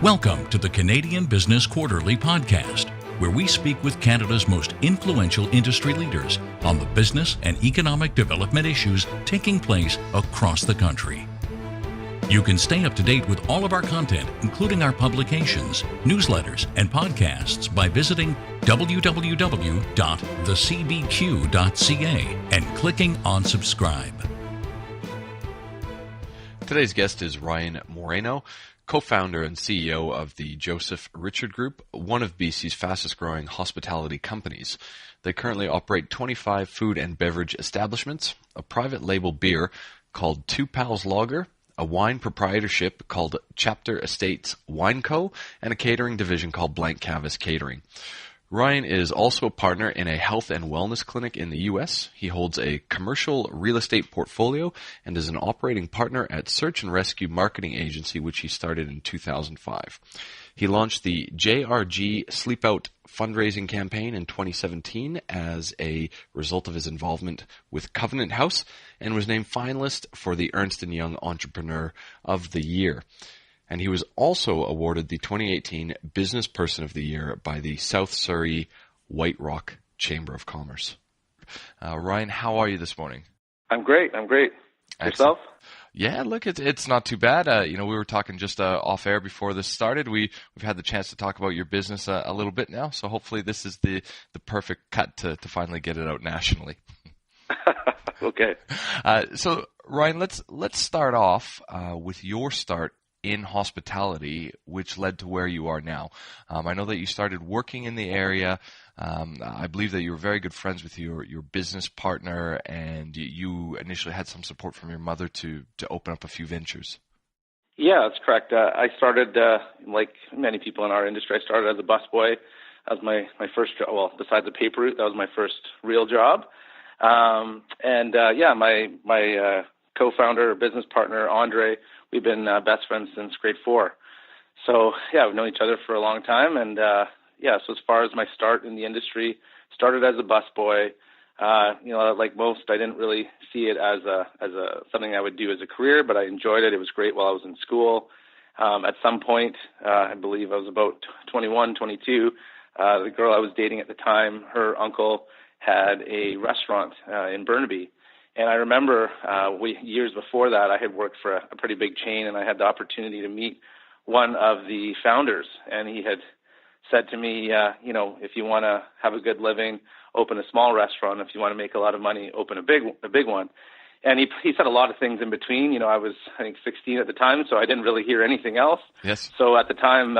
Welcome to the Canadian Business Quarterly podcast, where we speak with Canada's most influential industry leaders on the business and economic development issues taking place across the country. You can stay up to date with all of our content, including our publications, newsletters, and podcasts by visiting www.thecbq.ca and clicking on subscribe. Today's guest is Ryan Moreno, co-founder and CEO of the Joseph Richard Group, one of BC's fastest growing hospitality companies. They currently operate 25 food and beverage establishments, a private label beer called Two Pals Lager, a wine proprietorship called Chapter Estates Wine Co., and a catering division called Blank Canvas Catering. Ryan is also a partner in a health and wellness clinic in the U.S. He holds a commercial real estate portfolio and is an operating partner at search and rescue marketing agency, which he started in 2005. He launched the JRG Sleepout fundraising campaign in 2017 as a result of his involvement with Covenant House and was named finalist for the Ernst & Young Entrepreneur of the Year. And he was also awarded the 2018 Business Person of the Year by the South Surrey White Rock Chamber of Commerce. Ryan, how are you this morning? I'm great. Yourself? Yeah, look, it's not too bad. We were talking just off air before this started. We've had the chance to talk about your business a little bit now, so hopefully this is the perfect cut to finally get it out nationally. Okay. So Ryan, let's start off with your start in hospitality, which led to where you are now. I know that you started working in the area. I believe that you were very good friends with your business partner, and you initially had some support from your mother to open up a few ventures. Yeah, that's correct. I started, like many people in our industry, I started as a busboy. That was my first job. Well, besides the paper route, that was my first real job. My co-founder, business partner, Andre, we've been best friends since grade 4. So, yeah, we've known each other for a long time. And, so as far as my start in the industry, started as a busboy. Like most, I didn't really see it as something I would do as a career, but I enjoyed it. It was great while I was in school. At some point, I believe I was about 21, 22, the girl I was dating at the time, her uncle had a restaurant in Burnaby. And I remember years before that, I had worked for a pretty big chain, and I had the opportunity to meet one of the founders. And he had said to me, if you want to have a good living, open a small restaurant. If you want to make a lot of money, open a big one. And he said a lot of things in between. I was, I think, 16 at the time, so I didn't really hear anything else. Yes. So at the time,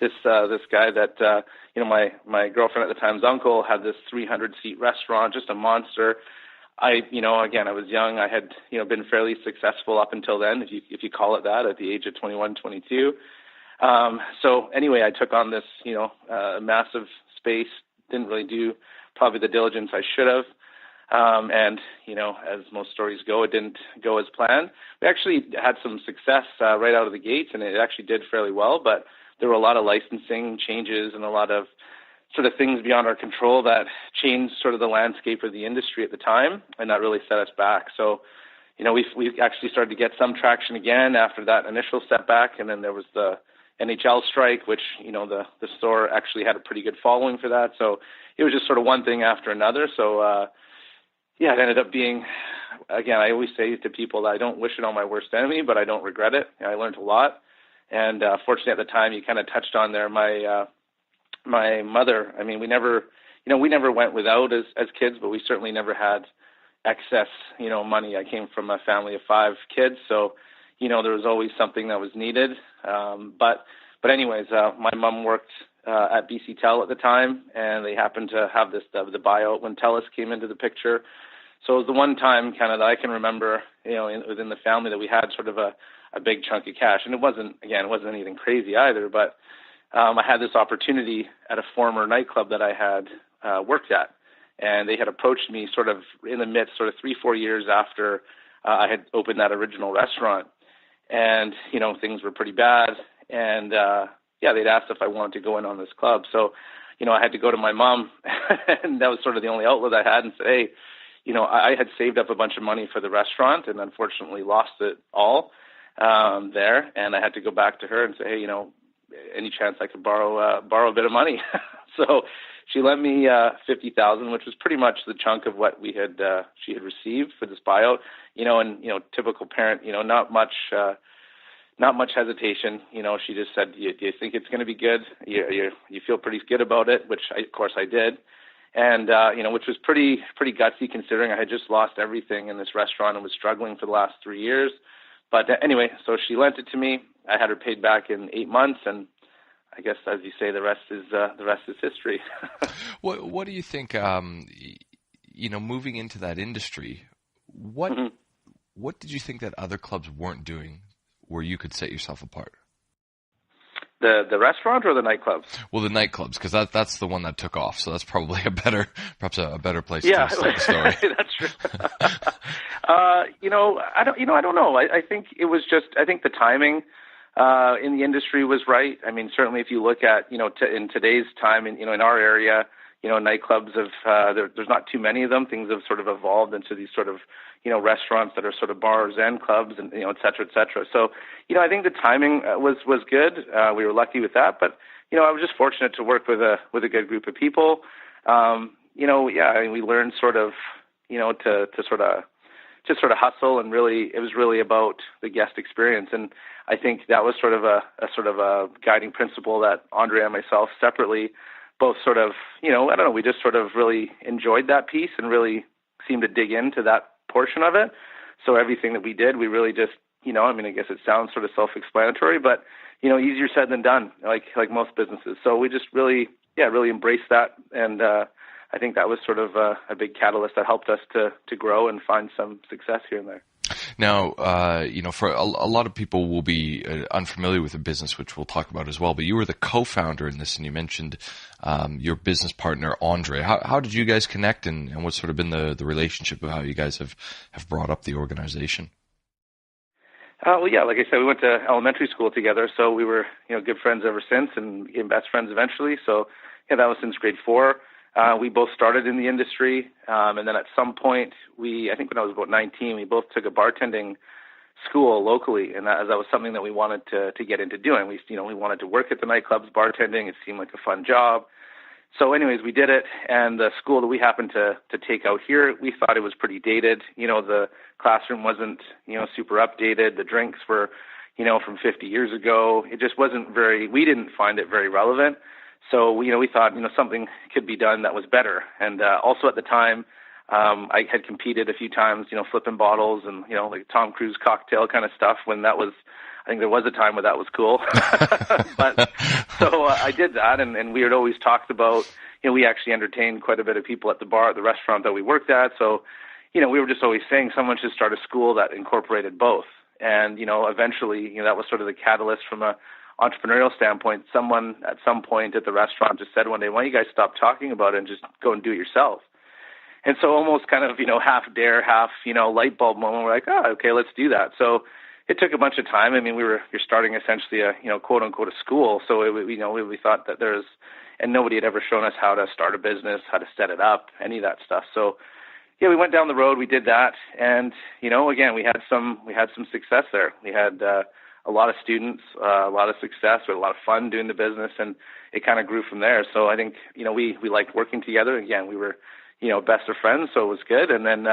this guy that, my girlfriend at the time's uncle had this 300-seat restaurant, just a monster. I was young. I had, been fairly successful up until then, if you call it that, at the age of 21, 22. So anyway, I took on this, massive space, didn't really do probably the diligence I should have. And, as most stories go, it didn't go as planned. We actually had some success right out of the gates, and it actually did fairly well, but there were a lot of licensing changes and a lot of sort of things beyond our control that changed sort of the landscape of the industry at the time, and that really set us back. So, we actually started to get some traction again after that initial setback, and then there was the NHL strike, which, the store actually had a pretty good following for that. So it was just sort of one thing after another. So, it ended up being, again, I always say to people that I don't wish it on my worst enemy, but I don't regret it. I learned a lot. And fortunately at the time, you kind of touched on there, my mother, I mean, we never went without as kids, but we certainly never had excess, money. I came from a family of 5 kids, so, there was always something that was needed. But anyways, my mom worked at BC Tel at the time, and they happened to have the buyout when TELUS came into the picture. So it was the one time kind of that I can remember, within the family that we had sort of a big chunk of cash. And it wasn't anything crazy either, but I had this opportunity at a former nightclub that I had worked at, and they had approached me sort of in the midst, sort of 3-4 years after I had opened that original restaurant, and things were pretty bad, and they'd asked if I wanted to go in on this club. So I had to go to my mom, and that was sort of the only outlet I had, and say, hey, I had saved up a bunch of money for the restaurant, and unfortunately lost it all there, and I had to go back to her and say, hey, any chance I could borrow a bit of money. So she lent me $50,000, which was pretty much the chunk of what she had received for this buyout. And typical parent, not much hesitation. She just said, "Do you think it's going to be good? You feel pretty good about it?" Which of course I did, and which was pretty gutsy considering I had just lost everything in this restaurant and was struggling for the last 3 years. But anyway, so she lent it to me. I had her paid back in 8 months, and I guess, as you say, the rest is history. What do you think? Moving into that industry, what did you think that other clubs weren't doing, where you could set yourself apart? The restaurant or the nightclubs? Well, the nightclubs, because that's the one that took off. So that's probably perhaps a better place to start the story. That's true. I don't know. I think it was I think the timing in the industry was right. I mean, certainly if you look at, in today's time, in our area, nightclubs there's not too many of them. Things have sort of evolved into these sort of, restaurants that are sort of bars and clubs and, et cetera, et cetera. So, I think the timing was good. We were lucky with that, but, I was just fortunate to work with a good group of people. We learned sort of, to sort of hustle, and really, it was really about the guest experience. And I think that was sort of a guiding principle that Andre and myself separately both sort of, we just sort of really enjoyed that piece and really seemed to dig into that portion of it. So everything that we did, we really just, I guess it sounds sort of self-explanatory, but, easier said than done, like most businesses. So we just really embraced that. And I think that was sort of a big catalyst that helped us to grow and find some success here and there. Now, for a lot of people will be unfamiliar with the business, which we'll talk about as well, but you were the co-founder in this, and you mentioned your business partner, Andre. How did you guys connect, and what's sort of been the relationship of how you guys have brought up the organization? Well, yeah, like I said, we went to elementary school together, so we were, good friends ever since and became best friends eventually. So, yeah, that was since grade 4. We both started in the industry, and then at some point, I think when I was about 19, we both took a bartending school locally, and that was something that we wanted to get into doing. We wanted to work at the nightclubs, bartending. It seemed like a fun job. So anyways, we did it, and the school that we happened to take out here, we thought it was pretty dated. The classroom wasn't, super updated. The drinks were, from 50 years ago. It just wasn't we didn't find it very relevant. So, we thought, something could be done that was better. And also at the time, I had competed a few times, flipping bottles and, like Tom Cruise cocktail kind of stuff when I think there was a time where that was cool. But so I did that, and we had always talked about, we actually entertained quite a bit of people at the restaurant that we worked at. So, we were just always saying someone should start a school that incorporated both. And, eventually, that was sort of the catalyst from a entrepreneurial standpoint. Someone at some point at the restaurant just said one day, "Why don't you guys stop talking about it and just go and do it yourself?" And so almost kind of, half dare, half, light bulb moment. We're like, okay, let's do that. So it took a bunch of time. I mean, you're starting essentially a, quote unquote, a school. So we thought that and nobody had ever shown us how to start a business, how to set it up, any of that stuff. So yeah, we went down the road, we did that. And, again, we had some success there. We had, a lot of students, a lot of success. We had a lot of fun doing the business, and it kind of grew from there. So I think, we liked working together. Again, we were, best of friends, so it was good. And then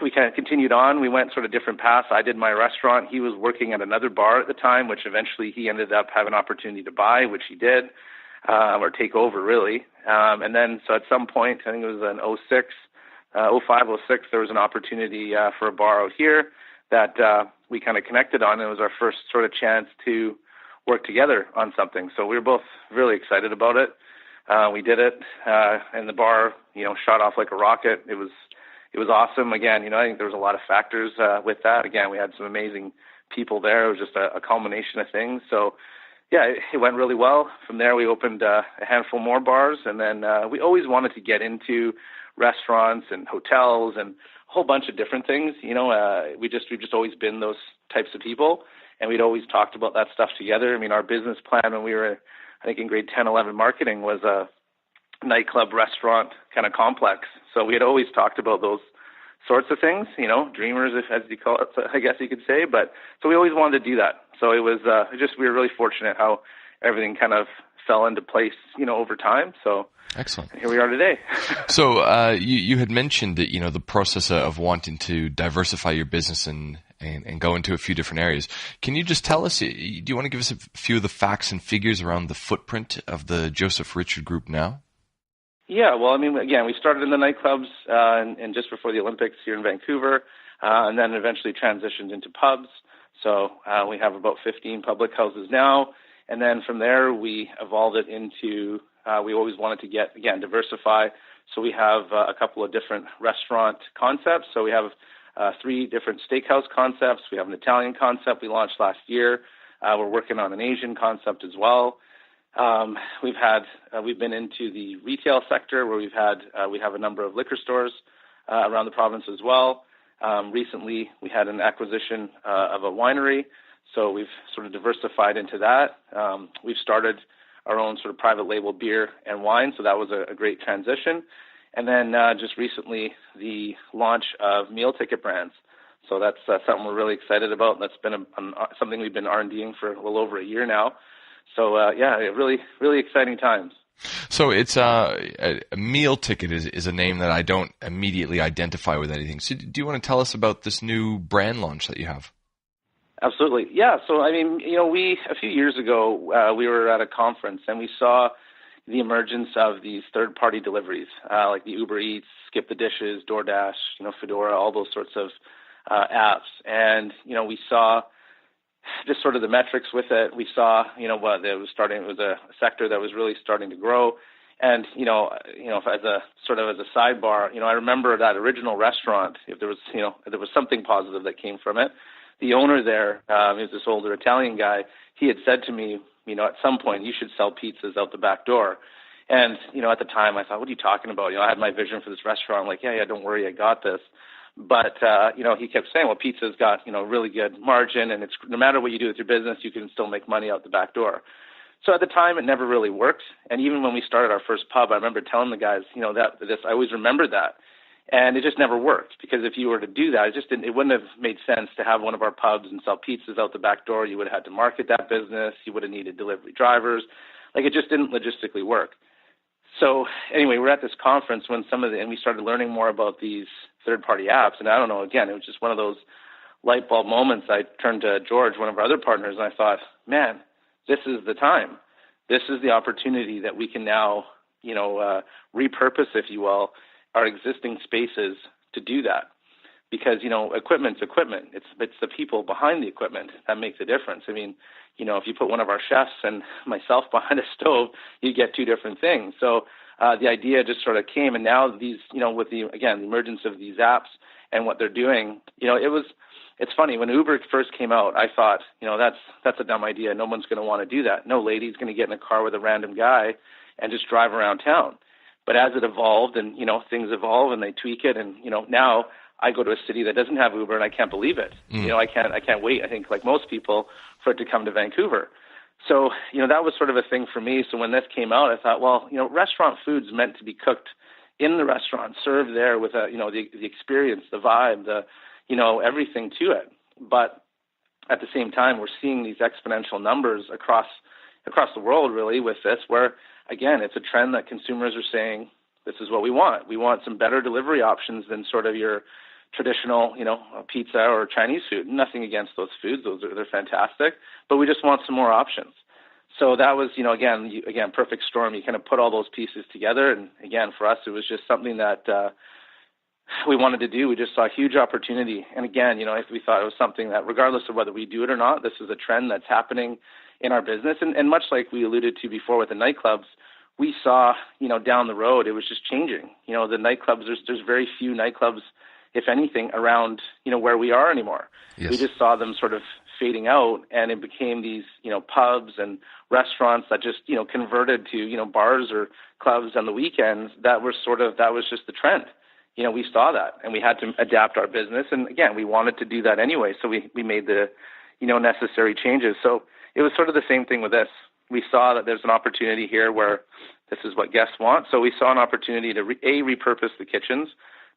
we kind of continued on. We went sort of different paths. I did my restaurant. He was working at another bar at the time, which eventually he ended up having an opportunity to buy, which he did, or take over, really. And then, so at some point, I think it was in 05, 06, there was an opportunity for a bar out here that we kind of connected on. It was our first sort of chance to work together on something. So we were both really excited about it. We did it, and the bar, shot off like a rocket. It was awesome. Again, I think there was a lot of factors with that. Again, we had some amazing people there. It was just a culmination of things. So yeah, it went really well. From there, we opened a handful more bars, and then we always wanted to get into restaurants and hotels and a whole bunch of different things. We've just always been those types of people, and we'd always talked about that stuff together. I mean, our business plan when we were, I think, in grade 10, 11 marketing was a nightclub restaurant kind of complex. So we had always talked about those sorts of things, dreamers, as you call it, I guess you could say. But so we always wanted to do that. So it was we were really fortunate how everything kind of fell into place, over time. So excellent. Here we are today. So you had mentioned that, the process of wanting to diversify your business and go into a few different areas. Can you just tell us, do you want to give us a few of the facts and figures around the footprint of the Joseph Richard Group now? Yeah, well, again, we started in the nightclubs and just before the Olympics here in Vancouver, and then eventually transitioned into pubs. So we have about 15 public houses now. And then from there, we evolved it into, we always wanted to diversify. So we have a couple of different restaurant concepts. So we have 3 different steakhouse concepts. We have an Italian concept we launched last year. We're working on an Asian concept as well. We've been into the retail sector where we have a number of liquor stores around the province as well. Recently, we had an acquisition of a winery, so we've sort of diversified into that. We've started our own sort of private label beer and wine, so that was a great transition. And then just recently, the launch of meal ticket brands. So that's something we're really excited about. That's been something we've been R&Ding for a little over a year now. So really, really exciting times. So it's a meal ticket is a name that I don't immediately identify with anything. So do you want to tell us about this new brand launch that you have? Absolutely. Yeah. So, a few years ago, we were at a conference and we saw the emergence of these third-party deliveries, like the Uber Eats, Skip the Dishes, DoorDash, Fedora, all those sorts of apps. And, we saw just sort of the metrics with it. We saw, it was a sector that was really starting to grow. And, as a sidebar, I remember that original restaurant, if there was something positive that came from it. The owner there, he was this older Italian guy, he had said to me, at some point you should sell pizzas out the back door. And, at the time I thought, what are you talking about? I had my vision for this restaurant. I'm like, yeah, don't worry, I got this. But, he kept saying, well, pizza's got, really good margin, and it's no matter what you do with your business, you can still make money out the back door. So at the time, it never really worked. And even when we started our first pub, I remember telling the guys, I always remembered that. And it just never worked, because if you were to do that, it wouldn't have made sense to have one of our pubs and sell pizzas out the back door. You would have had to market that business. You would have needed delivery drivers. It just didn't logistically work. So anyway, we're at this conference and we started learning more about these third-party apps. And I don't know, again, it was just one of those light bulb moments. I turned to George, one of our other partners, and I thought, man, this is the time. This is the opportunity that we can now, repurpose, if you will, our existing spaces to do that. Because, equipment's equipment. It's the people behind the equipment that makes a difference. If you put one of our chefs and myself behind a stove, you get 2 different things. So the idea just sort of came, and now these, with the emergence of these apps and what they're doing, it's funny, when Uber first came out, I thought, that's a dumb idea. No one's going to want to do that. No lady's going to get in a car with a random guy and just drive around town. But as it evolved and, things evolve and they tweak it, and, now I go to a city that doesn't have Uber and I can't believe it. I can't wait, I think, like most people, for it to come to Vancouver. So, that was sort of a thing for me. So when this came out, I thought, well, restaurant food's meant to be cooked in the restaurant, served there with the experience, the vibe, everything to it. But at the same time, we're seeing these exponential numbers across the world, really, with this, where, again, it's a trend that consumers are saying, this is what we want. We want some better delivery options than sort of your traditional, pizza or Chinese food. Nothing against those foods. They're fantastic. But we just want some more options. So that was, again, perfect storm. You kind of put all those pieces together. And again, for us, it was just something that we wanted to do. We just saw a huge opportunity. And again, if we thought it was something that, regardless of whether we do it or not, this is a trend that's happening in our business. And much like we alluded to before with the nightclubs, we saw, down the road, it was just changing. The nightclubs, there's very few nightclubs, if anything, around, where we are anymore. Yes. We just saw them sort of fading out, and it became these, pubs and restaurants that just, converted to, bars or clubs on the weekends. That was just the trend. We saw that, and we had to adapt our business. And again, we wanted to do that anyway, so we made the, necessary changes. So it was sort of the same thing with this. We saw that there's an opportunity here where this is what guests want. So we saw an opportunity to repurpose the kitchens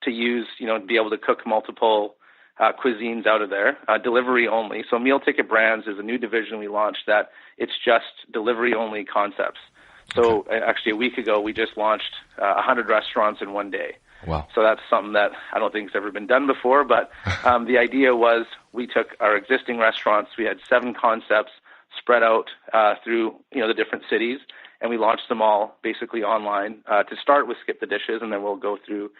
to use, to be able to cook multiple cuisines out of there, delivery only. So Meal Ticket Brands is a new division we launched that it's just delivery only concepts. So actually a week ago, we just launched 100 restaurants in one day. Wow. So that's something that I don't think has ever been done before. But the idea was we took our existing restaurants. We had 7 concepts spread out through the different cities, and we launched them all basically online to start with Skip the Dishes, and then we'll go through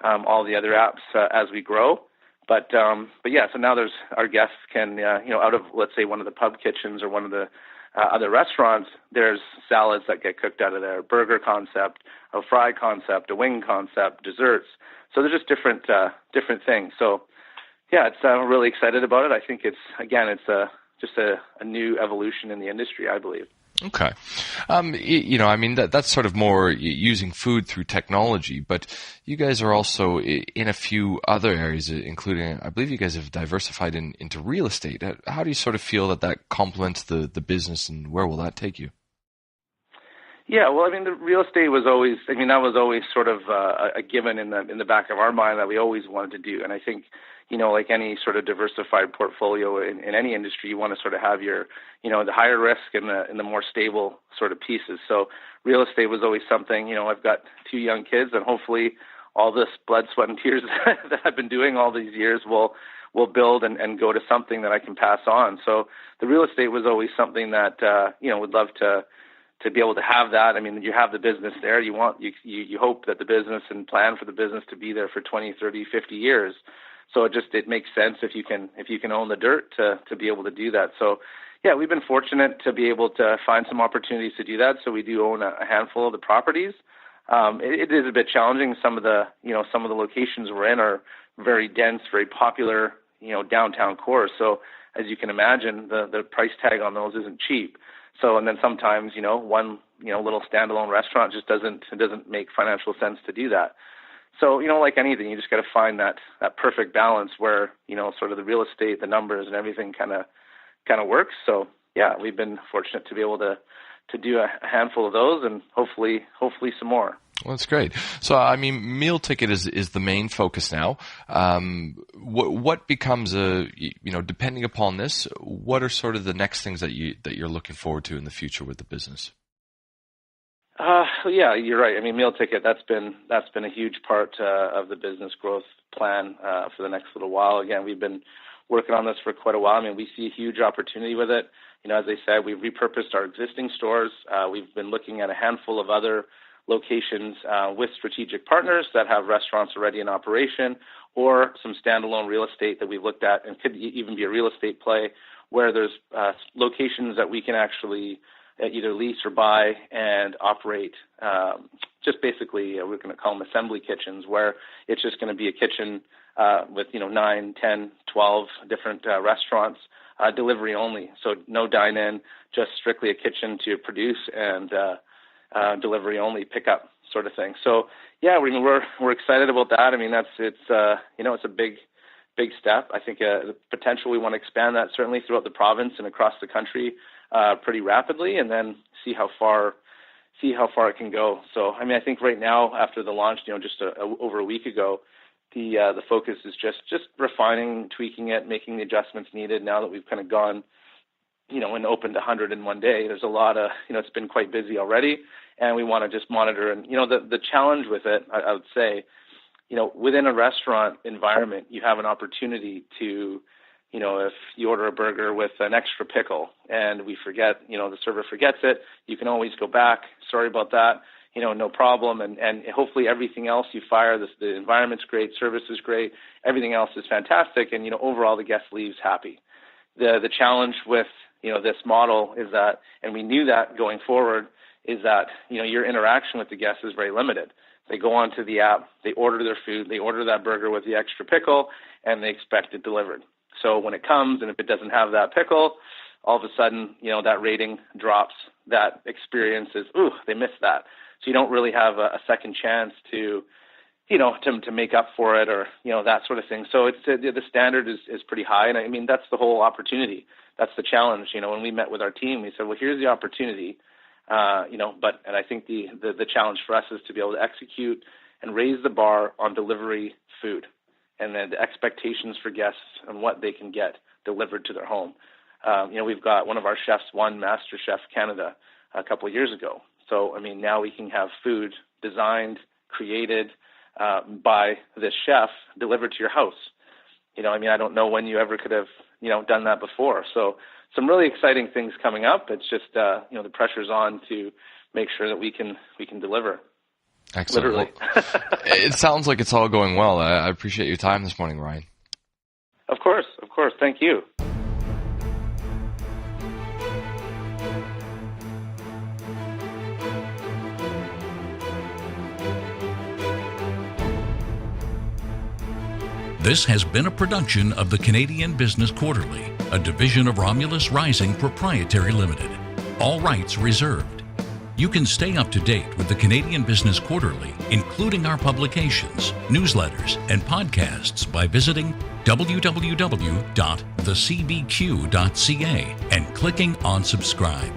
all the other apps as we grow. But yeah, so now there's our guests can out of, let's say, one of the pub kitchens or one of the other restaurants, there's salads that get cooked out of there, burger concept, a fry concept, a wing concept, desserts. So they're just different things. So yeah, it's really excited about it. I think it's just a new evolution in the industry, I believe. Okay. That's sort of more using food through technology, but you guys are also in a few other areas, including, I believe you guys have diversified into real estate. How do you sort of feel that complements the business, and where will that take you? Yeah, well, the real estate was always, that was always sort of a given in the back of our mind that we always wanted to do. And I think, like any sort of diversified portfolio in any industry, you want to sort of have your, the higher risk and the more stable sort of pieces. So real estate was always something, I've got 2 young kids, and hopefully all this blood, sweat, and tears that I've been doing all these years will build and go to something that I can pass on. So the real estate was always something that, would love to be able to have that. You have the business there. You hope that the business and plan for the business to be there for 20, 30, 50 years. So it makes sense if you can own the dirt to be able to do that. So yeah, we've been fortunate to be able to find some opportunities to do that. So we do own a handful of the properties. It is a bit challenging. Some of the locations we're in are very dense, very popular, downtown core. So as you can imagine, the price tag on those isn't cheap. So, and then sometimes, one, little standalone restaurant just doesn't make financial sense to do that. So, like anything, you just got to find that perfect balance where, sort of the real estate, the numbers and everything kind of works. So yeah, we've been fortunate to be able to do a handful of those, and hopefully some more. Well, that's great. So, Meal Ticket is the main focus now. What becomes depending upon this, what are sort of the next things that you're looking forward to in the future with the business? Yeah, you're right. Meal Ticket, that's been a huge part of the business growth plan for the next little while. Again, we've been working on this for quite a while. We see a huge opportunity with it. As I said, we've repurposed our existing stores. We've been looking at a handful of other locations with strategic partners that have restaurants already in operation, or some standalone real estate that we've looked at, and could even be a real estate play where there's locations that we can actually either lease or buy and operate. Just basically, we're going to call them assembly kitchens, where it's just going to be a kitchen with 9, 10, 12 different restaurants, delivery only. So no dine-in, just strictly a kitchen to produce and delivery only, pickup sort of thing. So yeah, we're excited about that. It's a big step. I think the potential, we want to expand that certainly throughout the province and across the country pretty rapidly, and then see how far it can go. So I think right now, after the launch, just over a week ago, the focus is just refining, tweaking it, making the adjustments needed. Now that we've kind of gone, and opened 100 in one day, there's a lot of, it's been quite busy already, and we want to just monitor. And the challenge with it, I would say, within a restaurant environment, you have an opportunity to, if you order a burger with an extra pickle and we forget, the server forgets it, you can always go back. Sorry about that. No problem. And hopefully everything else you fire, the environment's great, service is great, everything else is fantastic. And, overall the guest leaves happy. The challenge with, this model is that, and we knew that going forward, is that, your interaction with the guest is very limited. They go onto the app, they order their food, they order that burger with the extra pickle, and they expect it delivered. So when it comes, and if it doesn't have that pickle, all of a sudden, that rating drops. That experience is, they missed that. So you don't really have a second chance to make up for it, or, that sort of thing. So it's the standard is pretty high. And that's the whole opportunity. That's the challenge. When we met with our team, we said, well, here's the opportunity. And I think the challenge for us is to be able to execute and raise the bar on delivery food. and then the expectations for guests and what they can get delivered to their home. We've got one of our chefs won Master Chef Canada a couple of years ago. So, now we can have food designed, created by this chef delivered to your house. I don't know when you ever could have, done that before. So some really exciting things coming up. It's just, the pressure's on to make sure that we can deliver. Excellent. Literally. Well, it sounds like it's all going well. I appreciate your time this morning, Ryan. Of course. Thank you. This has been a production of the Canadian Business Quarterly, a division of Romulus Rising Proprietary Limited. All rights reserved. You can stay up to date with the Canadian Business Quarterly, including our publications, newsletters, and podcasts by visiting www.thecbq.ca and clicking on subscribe.